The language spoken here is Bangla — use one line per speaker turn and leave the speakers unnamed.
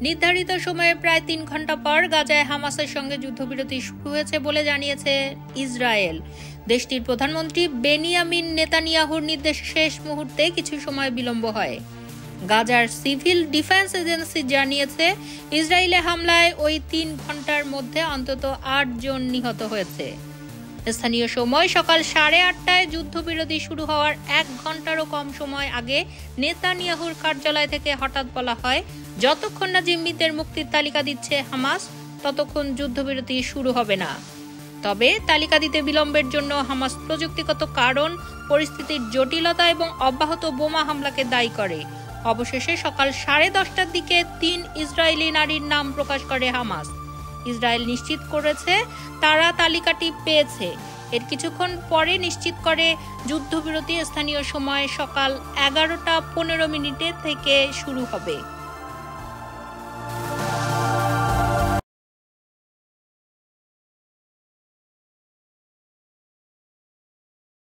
নির্ধারিত সময়ে প্রায় 3 ঘন্টা পর গাজায় হামাসের সঙ্গে যুদ্ধবিরতি শুরু হয়েছে বলে জানিয়েছে ইসরায়েল। দেশটির প্রধানমন্ত্রী বেনিয়ামিন নেতানিয়াহুর নির্দেশে শেষ মুহূর্তে কিছু সময় বিলম্ব হয়। গাজার সিভিল ডিফেন্স এজেন্সি জানিয়েছে, ইসরায়েলি হামলায় ওই 3 ঘন্টার মধ্যে অন্তত 8 জন নিহত হয়েছে। স্থানীয় সময় সকাল 8:30টায় যুদ্ধবিরতি শুরু হওয়ার 1 ঘন্টারও কম সময় আগে নেতানিয়াহুর কার্যালয় থেকে হঠাৎ বলা হয়, যতক্ষণ না জিম্মিদের মুক্তির তালিকা দিচ্ছে হামাস, ততক্ষণ যুদ্ধবিরতি শুরু হবে না। তবে তালিকা দিতে বিলম্বের জন্য হামাস প্রযুক্তিগত কারণ, পরিস্থিতির জটিলতা এবং অব্যাহত বোমা হামলাকে দায়ী করে। অবশেষে সকাল 10:30টার দিকে 3 ইসরায়েলি নারীর নাম প্রকাশ করে হামাস। ইসরায়েল নিশ্চিত করেছে তারা তালিকাটি পেয়েছে। এর কিছুক্ষণ পরে নিশ্চিত করে যুদ্ধবিরতি স্থানীয় সময় সকাল 11:15 থেকে শুরু হবে।